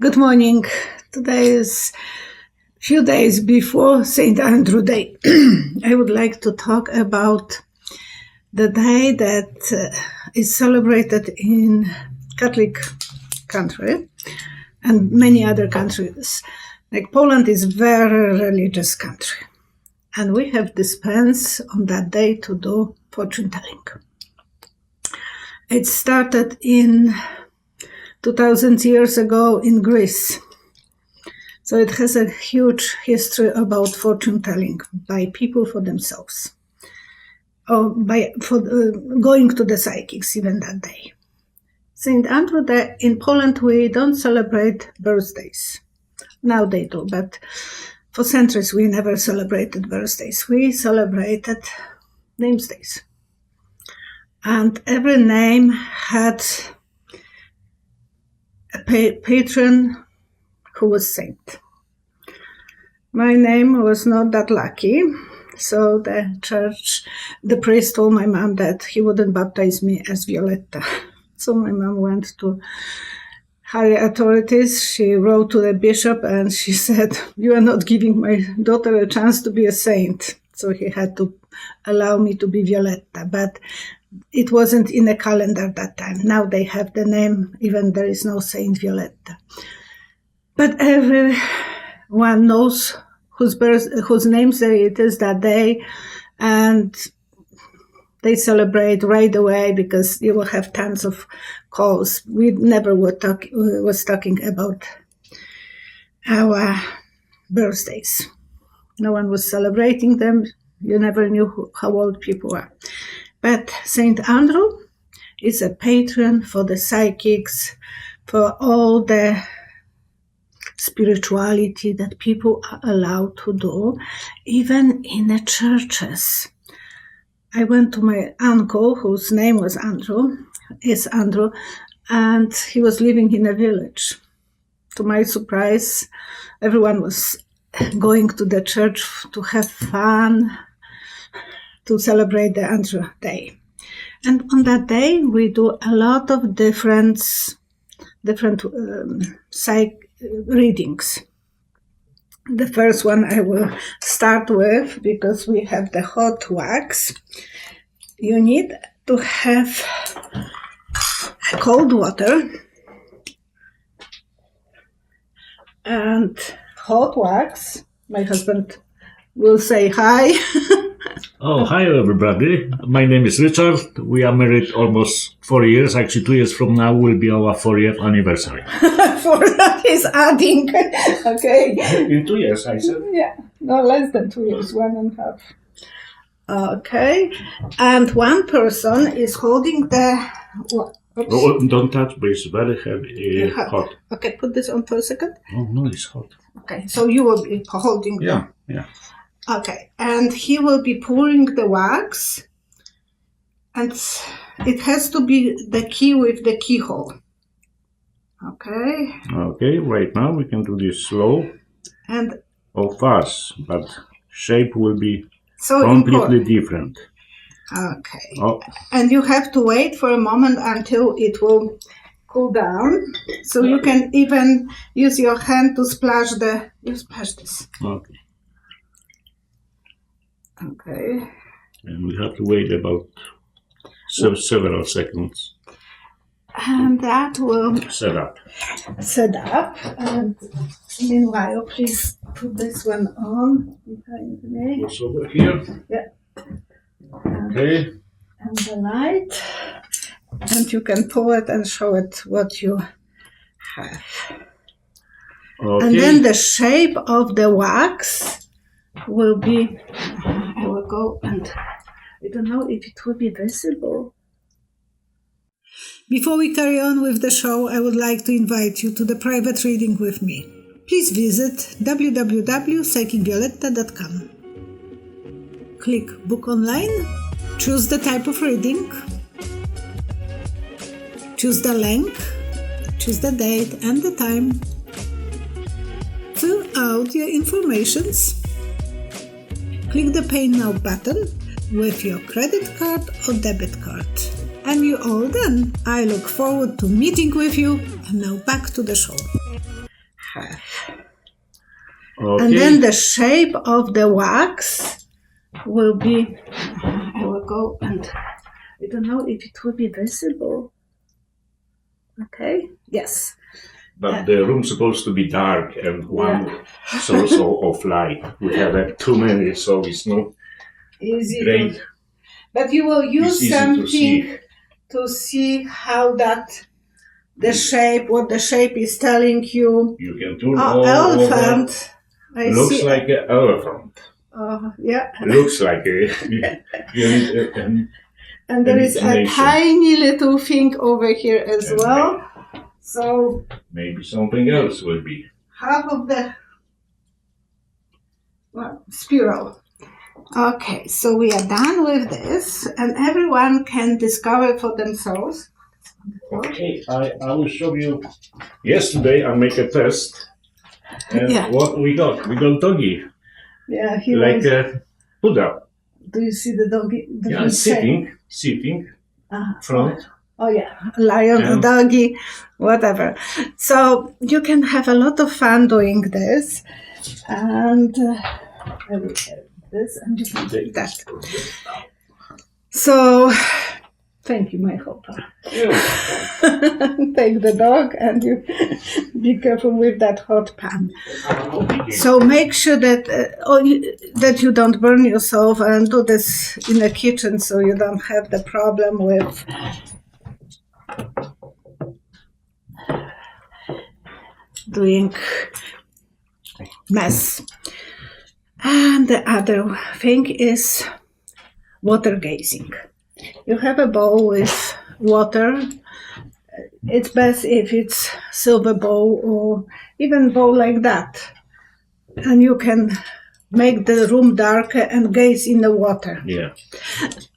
Good morning. Today is a few days before St. Andrew Day. I would like to talk about the day that is celebrated in Catholic country and many other countries. Like Poland is a very religious country. And we have dispense on that day to do fortune telling. It started in 2000 years ago in Greece. So it has a huge history about fortune telling by people for themselves, or going to the psychics even that day. St. Andrew Day in Poland, we don't celebrate birthdays. Now they do, but for centuries we never celebrated birthdays. We celebrated names days. And every name had a patron who was saint. My name was not that lucky, so the priest told my mom that he wouldn't baptize me as Violetta. So my mom went to higher authorities. She wrote to the bishop and she said, "You are not giving my daughter a chance to be a saint." So he had to allow me to be Violetta, but it wasn't in the calendar that time. Now they have the name, even there is no Saint Violetta. But everyone knows whose namesday it is that day, and they celebrate right away because you will have tons of calls. We never was talking about our birthdays. No one was celebrating them. You never knew how old people were. But St. Andrew is a patron for the psychics, for all the spirituality that people are allowed to do, even in the churches. I went to my uncle, whose name was Andrew, and he was living in a village. To my surprise, everyone was going to the church to have fun, to celebrate the Andrew Day. And on that day, we do a lot of different readings. The first one I will start with, because we have the hot wax. You need to have cold water and hot wax. My husband will say hi. Oh, hi everybody. My name is Richard. We are married almost 4 years. Actually, 2 years from now will be our 4-year anniversary. He's adding. Okay. In 2 years, I said. Yeah, no less than 2 years, 1.5. Okay. And one person is holding the... Oh, don't touch, but it's very heavy, hot. Okay, put this on for a second. Oh, no, it's hot. Okay, so you will be holding Yeah. Okay, and he will be pouring the wax, and it has to be the key with the keyhole. Okay. Okay, right now we can do this slow or fast, but shape will be completely different. Okay. Oh. And you have to wait for a moment until it will cool down. So you can even use your hand to splash this. Okay. Okay. And we have to wait about several seconds. And that will set up. And meanwhile, please put this one on behind me. It's over here. Yeah. Okay. And the light. And you can pull it and show it what you have. Okay. And then the shape of the wax will be, I will go and I don't know if it will be visible. Before we carry on with the show, I would like to invite you to the private reading with me. Please visit www.psychicvioletta.com. Click Book Online, choose the type of reading, choose the length, choose the date and the time, fill out your informations, click the Pay Now button with your credit card or debit card. And you're all done. I look forward to meeting with you. And now back to the show. Okay. And then the shape of the wax will be, I will go and I don't know if it will be visible. Okay, yes. But the room's supposed to be dark and one source of light. We have too many, so it's not Easy great. But you will use It's easy something to see how the shape, what the shape is telling you. You can turn elephant. I looks see. Like an elephant. Yeah. Looks like a. And there is a tiny little thing over here as well. So maybe something else will be. Half of the spiral. Okay, so we are done with this, and everyone can discover for themselves. Okay, I will show you. Yesterday I make a test, and what we got? We got doggy. Yeah, he like a Buddha. Do you see the doggy? Yeah, sitting front. Oh yeah, a lion, a doggy, whatever. So you can have a lot of fun doing this, and I will have this, and you can do that. So, thank you, my hopper. Take the dog, and you be careful with that hot pan. So make sure that that you don't burn yourself, and do this in the kitchen so you don't have the problem with doing mess. And the other thing is water gazing. You have a bowl with water. It's best if it's silver bowl or even bowl like that. And you can make the room darker and gaze in the water. Yeah.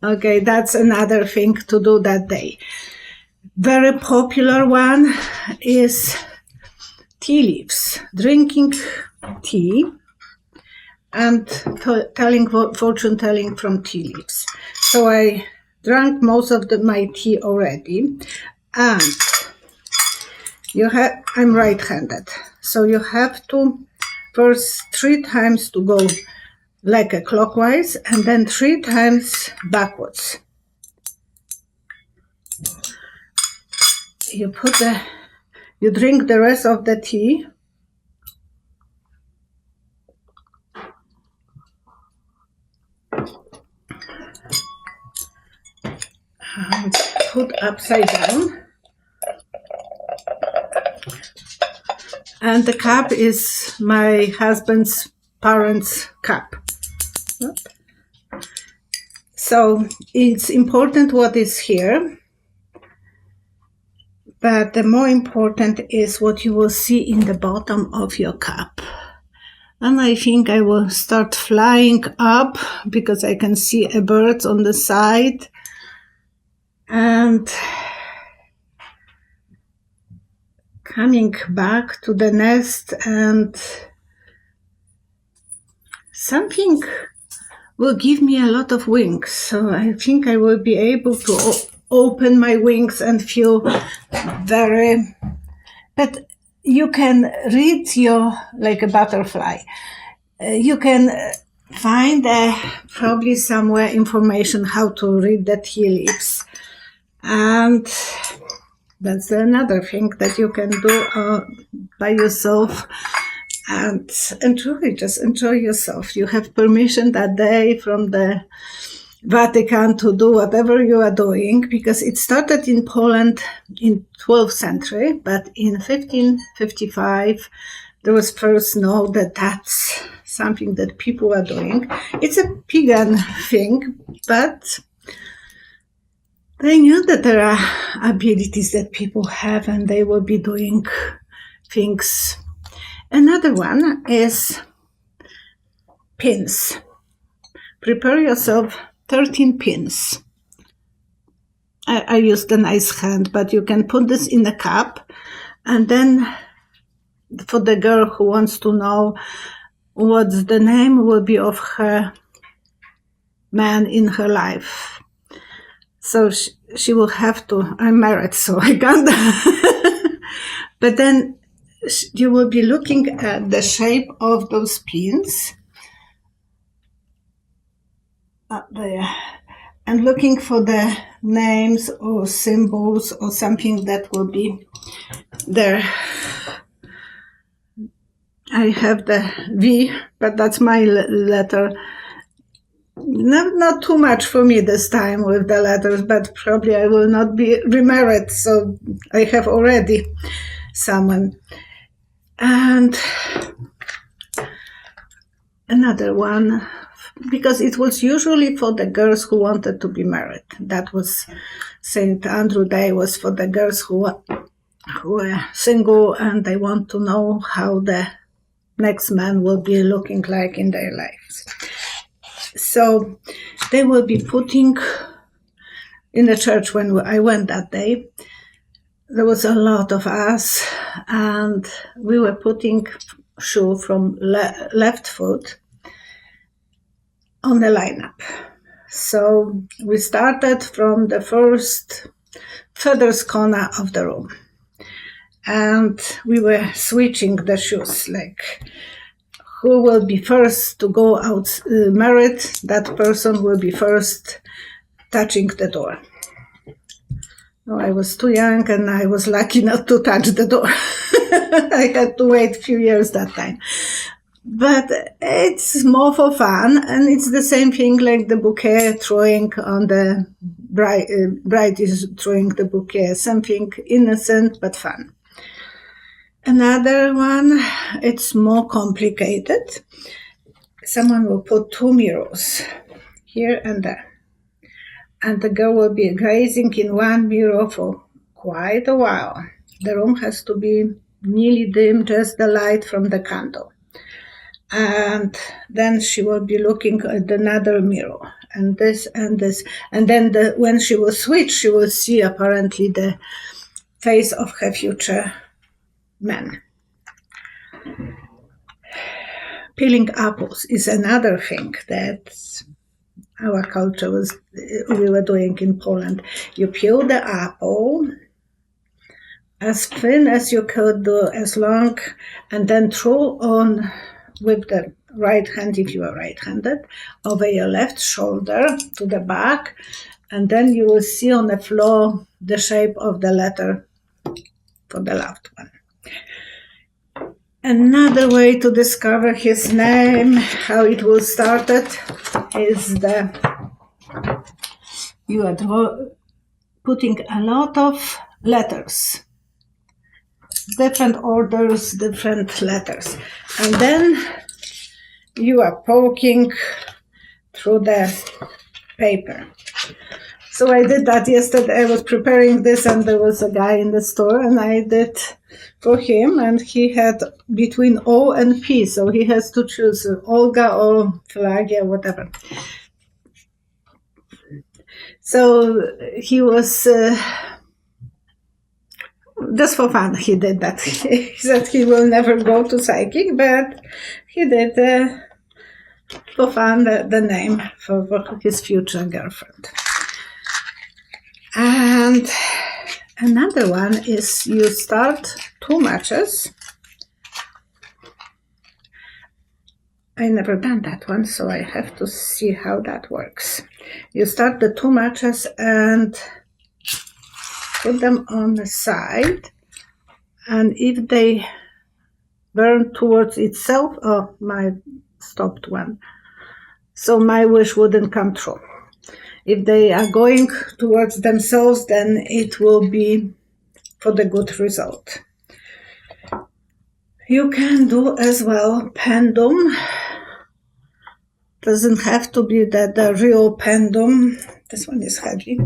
Okay, that's another thing to do that day. Very popular one is tea leaves. Drinking tea and telling fortune telling from tea leaves. So I drank most of my tea already, and I'm right-handed, so you have to first 3 times to go like a clockwise, and then 3 times backwards. You drink the rest of the tea. Put upside down, and the cup is my husband's parents' cup. So it's important what is here, but the more important is what you will see in the bottom of your cup. And I think I will start flying up because I can see a bird on the side. And coming back to the nest, and something will give me a lot of wings. So I think I will be able to open my wings and feel very... But you can read like a butterfly. You can find probably somewhere information how to read the tea leaves. And that's another thing that you can do by yourself and just enjoy yourself. You have permission that day from the Vatican to do whatever you are doing, because it started in Poland in 12th century, but in 1555 there was first known that that's something that people are doing. It's a pagan thing, but they knew that there are abilities that people have, and they will be doing things. Another one is pins. Prepare yourself 13 pins. I used a nice hand, but you can put this in a cup, and then for the girl who wants to know what's the name will be of her man in her life. So she will have to, I'm married, so I can't. But then you will be looking at the shape of those pins up there and looking for the names or symbols or something that will be there. I have the V, but that's my letter. Not too much for me this time with the letters, but probably I will not be remarried, so I have already someone. And another one, because it was usually for the girls who wanted to be married. That was St. Andrew Day was for the girls who were single and they want to know how the next man will be looking like in their lives. So they will be putting in the church when I went that day. There was a lot of us, and we were putting shoe from left foot on the lineup. So we started from the first furthest corner of the room, and we were switching the shoes, like who will be first to go out married, that person will be first touching the door. Oh, I was too young and I was lucky not to touch the door. I had to wait a few years that time. But it's more for fun, and it's the same thing like the bouquet throwing on the bride is throwing the bouquet, something innocent but fun. Another one, it's more complicated. Someone will put 2 mirrors here and there. And the girl will be gazing in one mirror for quite a while. The room has to be nearly dim, just the light from the candle. And then she will be looking at another mirror, and this and this. And then when she will switch, she will see apparently the face of her future man. Peeling apples is another thing that our culture we were doing in Poland. You peel the apple as thin as you could do, as long, and then throw on with the right hand, if you are right-handed, over your left shoulder to the back, and then you will see on the floor the shape of the letter for the loved one. Another way to discover his name, how it was started, is you are putting a lot of letters, different orders, different letters, and then you are poking through the paper. So I did that yesterday. I was preparing this, and there was a guy in the store, and I did for him, and he had between O and P, so he has to choose Olga or Flagia, whatever. So he was just for fun. He did that. He said he will never go to psychic, but he did for fun the name for his future girlfriend. And another one is you start 2 matches. I never done that one, so I have to see how that works. You start the 2 matches and put them on the side, and if they burn towards itself, oh, my stopped one, so my wish wouldn't come true. If they are going towards themselves, then it will be for the good result. You can do as well pendulum. Doesn't have to be the real pendulum. This one is heavy.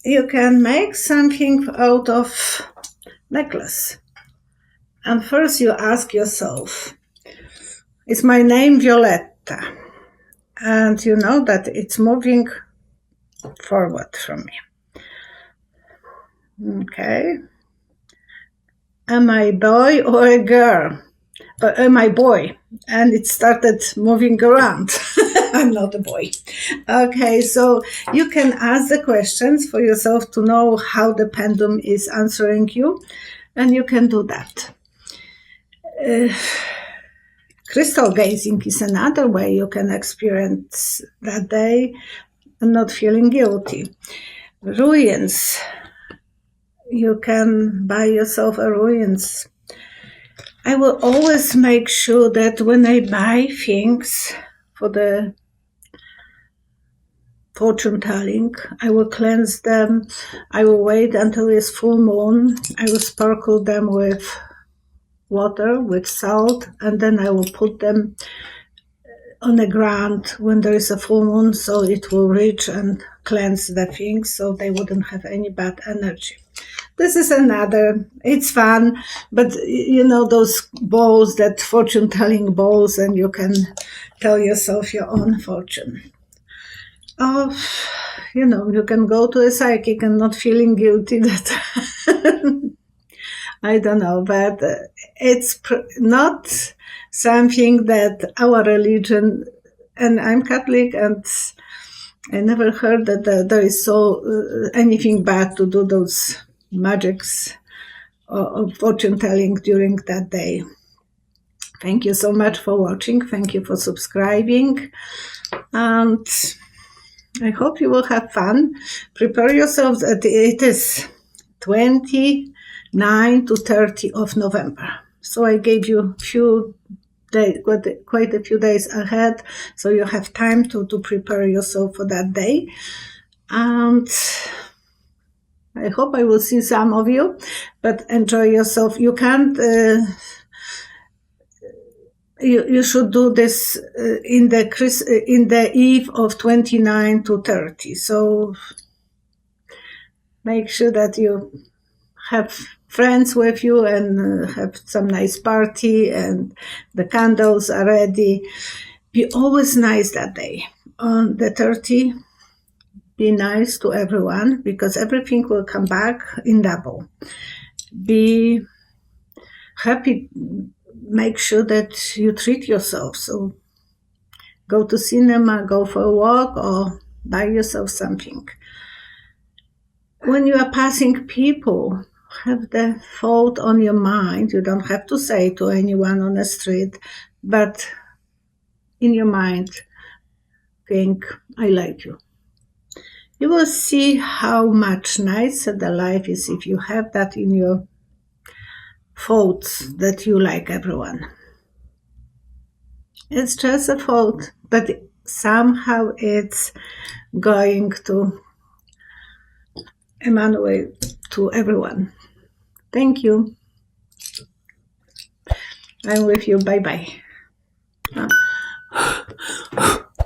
You can make something out of necklace. And first you ask yourself, is my name Violetta? And you know that it's moving forward from me. Okay. Am I a boy or a girl? Or am I boy? And it started moving around. I'm not a boy. Okay, so you can ask the questions for yourself to know how the pendulum is answering you, and you can do that. Crystal gazing is another way you can experience that day and not feeling guilty. Ruins. You can buy yourself a ruins. I will always make sure that when I buy things for the fortune telling, I will cleanse them. I will wait until it's full moon. I will sparkle them with water, with salt, and then I will put them on the ground when there is a full moon, so it will reach and cleanse the things so they wouldn't have any bad energy. This is another, it's fun, but you know those balls, that fortune telling balls, and you can tell yourself your own fortune. Oh, you know, you can go to a psychic and not feeling guilty that I don't know, but it's not something that our religion, and I'm Catholic, and I never heard that there is so anything bad to do those magics or fortune telling during that day. Thank you so much for watching. Thank you for subscribing, and I hope you will have fun. Prepare yourselves. It is 29 to 30 of November. So I gave you quite a few days ahead, so you have time to prepare yourself for that day. And I hope I will see some of you, but enjoy yourself. You can't, you should do this in the eve of 29 to 30. So make sure that you have friends with you and have some nice party and the candles are ready. Be always nice that day. On the 30, be nice to everyone because everything will come back in double. Be happy. Make sure that you treat yourself. So go to cinema, go for a walk, or buy yourself something. When you are passing people, have the thought on your mind. You don't have to say to anyone on the street, but in your mind, think, I like you. You will see how much nicer the life is if you have that in your thoughts that you like everyone. It's just a thought, but somehow it's going to emanate to everyone. Thank you. I'm with you. Bye-bye.